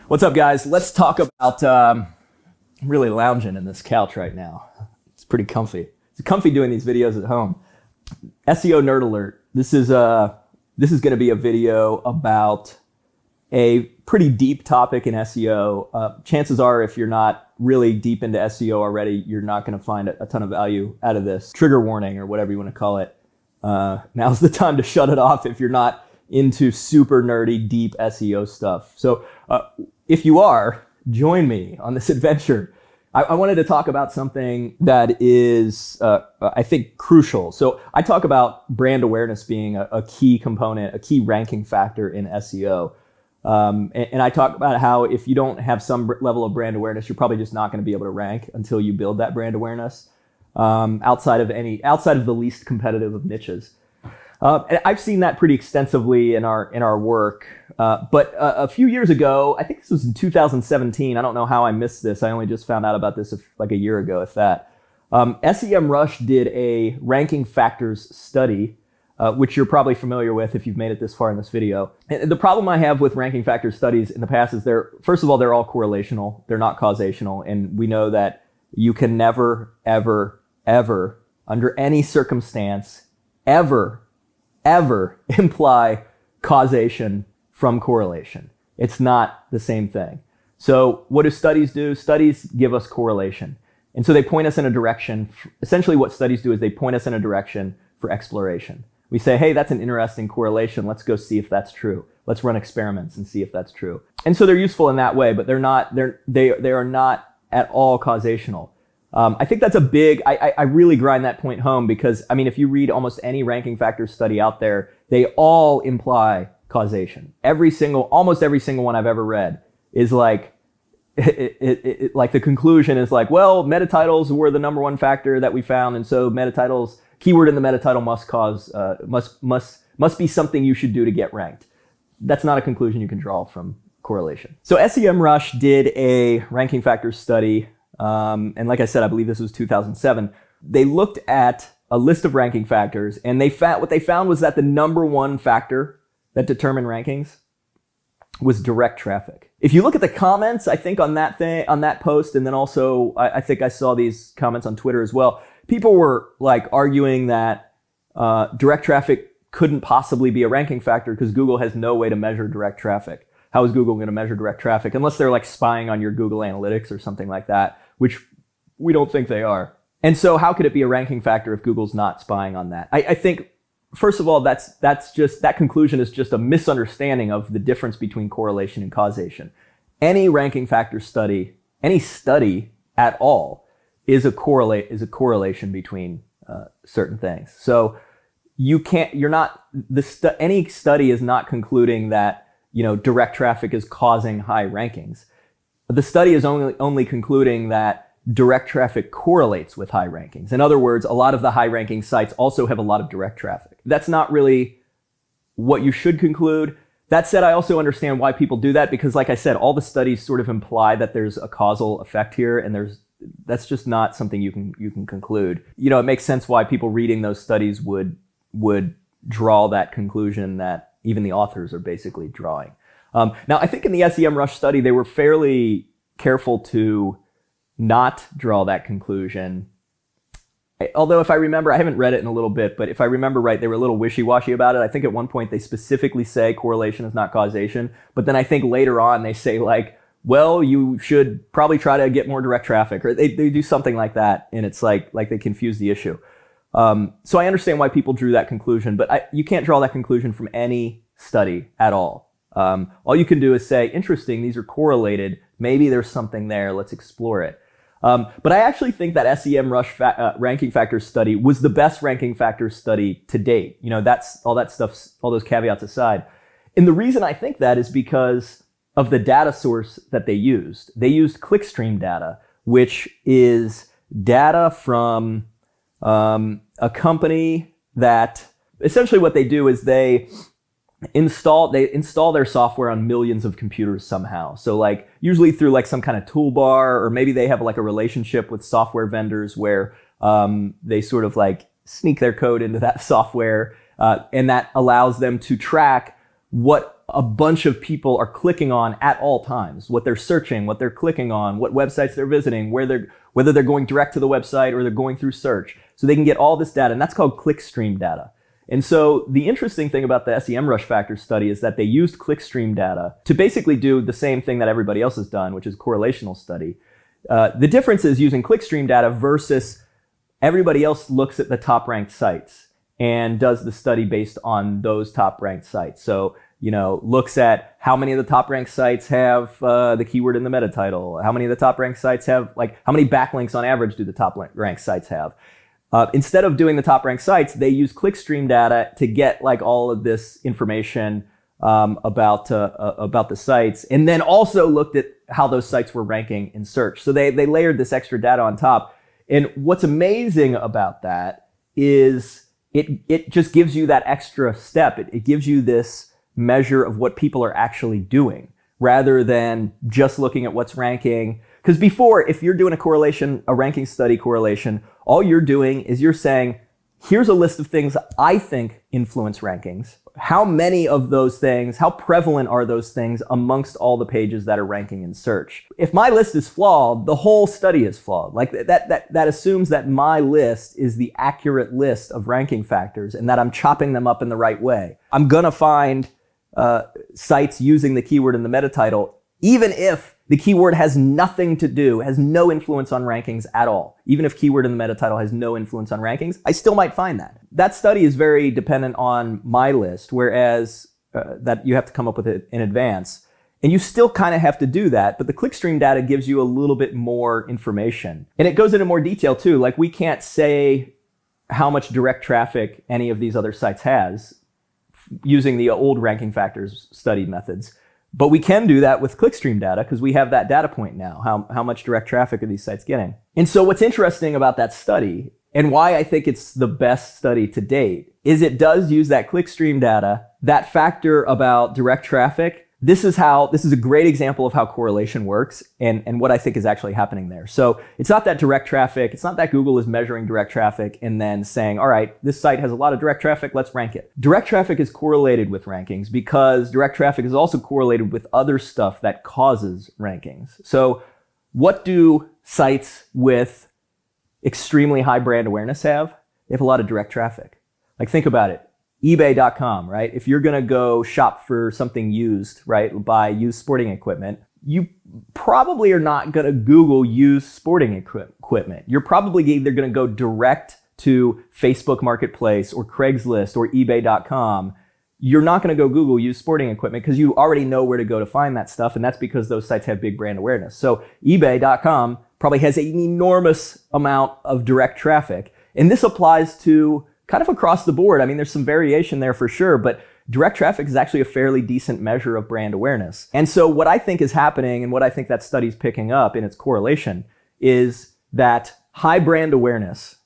What's up, guys? Let's talk about, I'm really lounging in this couch right now. It's pretty comfy. It's comfy doing these videos at home. SEO nerd alert. This is going to be a video about a pretty deep topic in SEO. Chances are, if you're not really deep into SEO already, you're not going to find a ton of value out of this. Trigger warning, or whatever you want to call it. Now's the time to shut it off if you're not into super nerdy, deep SEO stuff. So if you are, join me on this adventure. I wanted to talk about something that is, I think, crucial. So I talk about brand awareness being a key component, a key ranking factor in SEO. And I talk about how if you don't have some level of brand awareness, you're probably just not going to be able to rank until you build that brand awareness outside of the least competitive of niches. And I've seen that pretty extensively in our work. But a few years ago, I think this was in 2017. I don't know how I missed this. I only just found out about this like a year ago, if that. SEMRush did a ranking factors study, which you're probably familiar with if you've made it this far in this video. And the problem I have with ranking factor studies in the past is first of all, they're all correlational. They're not causational. And we know that you can never, ever, ever, under any circumstance, ever imply causation from correlation. It's not the same thing. So what do studies do? Studies give us correlation. And so they point us in a direction. Essentially what studies do is they point us in a direction for exploration. We say, hey, that's an interesting correlation. Let's go see if that's true. Let's run experiments and see if that's true. And so they're useful in that way, but they are not at all causational. I think that's I really grind that point home because, I mean, if you read almost any ranking factor study out there, they all imply causation. Almost every single one I've ever read is like, like the conclusion is like, well, meta titles were the number one factor that we found. And so keyword in the meta title must be something you should do to get ranked. That's not a conclusion you can draw from correlation. So SEMRush did a ranking factors study. And like I said, I believe this was 2007. They looked at a list of ranking factors, and what they found was that the number one factor that determined rankings was direct traffic. If you look at the comments, I think on that post, and then also I think I saw these comments on Twitter as well, people were like arguing that direct traffic couldn't possibly be a ranking factor because Google has no way to measure direct traffic. How is Google going to measure direct traffic? Unless they're like spying on your Google Analytics or something like that, which we don't think they are. And so how could it be a ranking factor if Google's not spying on that? I think, first of all, that conclusion is just a misunderstanding of the difference between correlation and causation. Any ranking factor study, any study at all, is a correlation between certain things. So any study is not concluding that direct traffic is causing high rankings. The study is only concluding that direct traffic correlates with high rankings. In other words, a lot of the high ranking sites also have a lot of direct traffic. That's not really what you should conclude. That said, I also understand why people do that because, like I said, all the studies sort of imply that there's a causal effect here, and that's just not something you can conclude. It makes sense why people reading those studies would draw that conclusion that even the authors are basically drawing. Now, I think in the SEMRush study, they were fairly careful to not draw that conclusion. Although if I remember, I haven't read it in a little bit, but if I remember right, they were a little wishy-washy about it. I think at one point they specifically say correlation is not causation, but then I think later on they say like, well, you should probably try to get more direct traffic, or they do something like that, and it's like they confuse the issue. So I understand why people drew that conclusion, but you can't draw that conclusion from any study at all. All you can do is say, interesting, these are correlated. Maybe there's something there. Let's explore it. But I actually think that SEMRush ranking factors study was the best ranking factors study to date. That's all that stuff, all those caveats aside. And the reason I think that is because of the data source that they used. They used clickstream data, which is data from a company that essentially what they do is they install their software on millions of computers somehow. So like usually through like some kind of toolbar, or maybe they have like a relationship with software vendors where they sort of like sneak their code into that software, and that allows them to track what a bunch of people are clicking on at all times, what they're searching, what they're clicking on, what websites they're visiting, whether they're going direct to the website or they're going through search. So they can get all this data, and that's called clickstream data. And so the interesting thing about the SEMRush factor study is that they used clickstream data to basically do the same thing that everybody else has done, which is correlational study. The difference is using clickstream data versus everybody else looks at the top ranked sites and does the study based on those top ranked sites. So, looks at how many of the top ranked sites have the keyword in the meta title, how many of the top ranked sites have, how many backlinks on average do the top ranked sites have. Instead of doing the top ranked sites, they use clickstream data to get all of this information about the sites, and then also looked at how those sites were ranking in search. So they layered this extra data on top. And what's amazing about that is it just gives you that extra step. It gives you this measure of what people are actually doing rather than just looking at what's ranking. Because before, if you're doing a ranking study correlation, all you're doing is you're saying, here's a list of things I think influence rankings. How many of those things, how prevalent are those things amongst all the pages that are ranking in search? If my list is flawed, the whole study is flawed. That assumes that my list is the accurate list of ranking factors and that I'm chopping them up in the right way. I'm gonna find sites using the keyword in the meta title, even if the keyword has nothing to do, has no influence on rankings at all. Even if keyword in the meta title has no influence on rankings, I still might find that. That study is very dependent on my list, whereas that you have to come up with it in advance. And you still kind of have to do that, but the clickstream data gives you a little bit more information. And it goes into more detail too. We can't say how much direct traffic any of these other sites has using the old ranking factors study methods. But we can do that with clickstream data because we have that data point now. How much direct traffic are these sites getting? And so what's interesting about that study and why I think it's the best study to date is it does use that clickstream data, that factor about direct traffic. This is a great example of how correlation works and what I think is actually happening there. So it's not that direct traffic. It's not that Google is measuring direct traffic and then saying, all right, this site has a lot of direct traffic, let's rank it. Direct traffic is correlated with rankings because direct traffic is also correlated with other stuff that causes rankings. So what do sites with extremely high brand awareness have? They have a lot of direct traffic. Think about it. eBay.com, right? If you're going to go shop for something used, right, buy used sporting equipment, you probably are not going to Google used sporting equipment. You're probably either going to go direct to Facebook Marketplace or Craigslist or eBay.com. You're not going to go Google used sporting equipment because you already know where to go to find that stuff. And that's because those sites have big brand awareness. So eBay.com probably has an enormous amount of direct traffic. And this applies to kind of across the board. I mean, there's some variation there for sure, but direct traffic is actually a fairly decent measure of brand awareness. And so what I think is happening and what I think that study's picking up in its correlation is that high brand awareness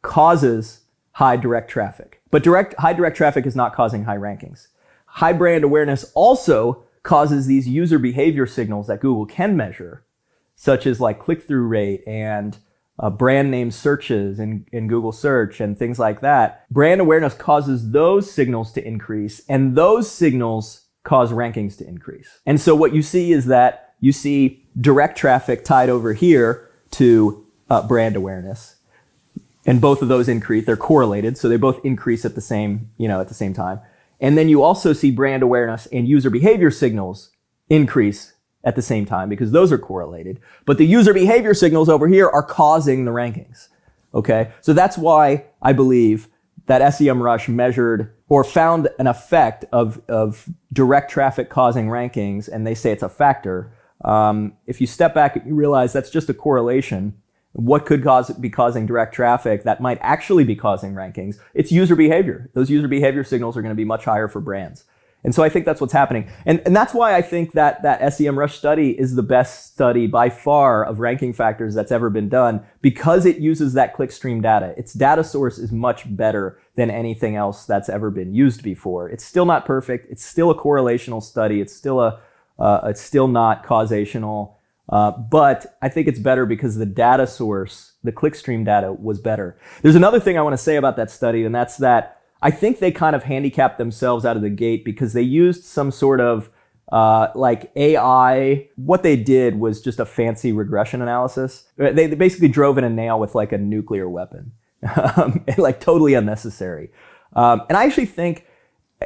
causes high direct traffic. But high direct traffic is not causing high rankings. High brand awareness also causes these user behavior signals that Google can measure, such as click-through rate and brand name searches in Google search and things like that. Brand awareness causes those signals to increase, and those signals cause rankings to increase. And so what you see is that you see direct traffic tied over here to brand awareness, and both of those increase. They're correlated, so they both increase at the same time. And then you also see brand awareness and user behavior signals increase at the same time because those are correlated. But the user behavior signals over here are causing the rankings. Okay? So that's why I believe that SEMRush measured or found an effect of direct traffic causing rankings, and they say it's a factor. If you step back and you realize that's just a correlation, what could be causing direct traffic that might actually be causing rankings? It's user behavior. Those user behavior signals are going to be much higher for brands. And so I think that's what's happening. And that's why I think that SEMRush study is the best study by far of ranking factors that's ever been done because it uses that clickstream data. Its data source is much better than anything else that's ever been used before. It's still not perfect. It's still a correlational study. It's still not causational. But I think it's better because the data source, the clickstream data, was better. There's another thing I want to say about that study, and that's that I think they kind of handicapped themselves out of the gate because they used some sort of like AI. What they did was just a fancy regression analysis. They basically drove in a nail with like a nuclear weapon, like totally unnecessary. And I actually think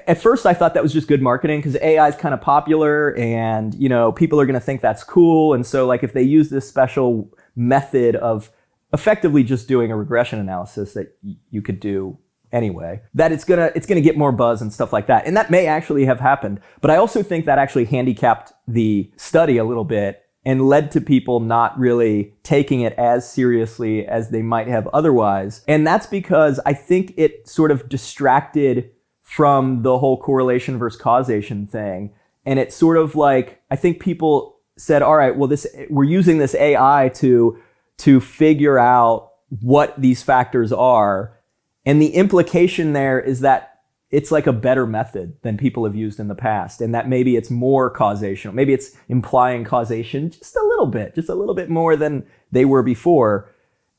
at first I thought that was just good marketing because AI is kind of popular and, you know, people are going to think that's cool. And so like if they use this special method of effectively just doing a regression analysis that you could do anyway, that it's gonna get more buzz and stuff like that. And that may actually have happened. But I also think that actually handicapped the study a little bit and led to people not really taking it as seriously as they might have otherwise. And that's because I think it sort of distracted from the whole correlation versus causation thing. And it's sort of like, I think people said, all right, well, we're using this AI to figure out what these factors are. And the implication there is that it's like a better method than people have used in the past. And that maybe it's more causational. Maybe it's implying causation just a little bit more than they were before.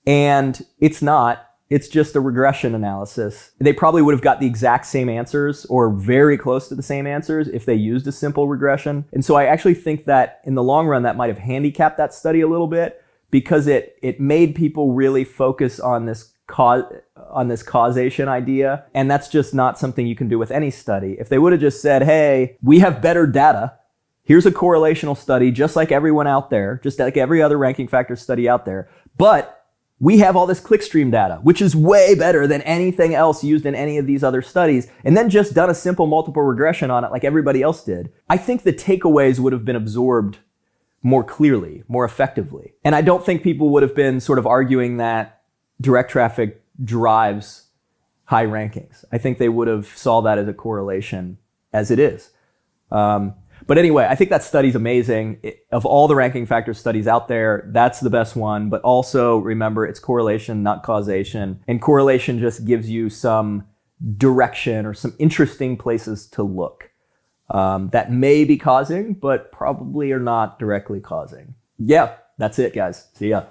And it's not. It's just a regression analysis. They probably would have got the exact same answers or very close to the same answers if they used a simple regression. And so I actually think that in the long run, that might have handicapped that study a little bit because it made people really focus on this causation idea. And that's just not something you can do with any study. If they would have just said, hey, we have better data. Here's a correlational study, just like everyone out there, just like every other ranking factor study out there. But we have all this clickstream data, which is way better than anything else used in any of these other studies, and then just done a simple multiple regression on it like everybody else did. I think the takeaways would have been absorbed more clearly, more effectively. And I don't think people would have been sort of arguing that direct traffic drives high rankings. I think they would have saw that as a correlation as it is. But anyway, I think that study's amazing. Of all the ranking factor studies out there, that's the best one. But also remember, it's correlation, not causation. And correlation just gives you some direction or some interesting places to look that may be causing, but probably are not directly causing. Yeah, that's it, guys. See ya.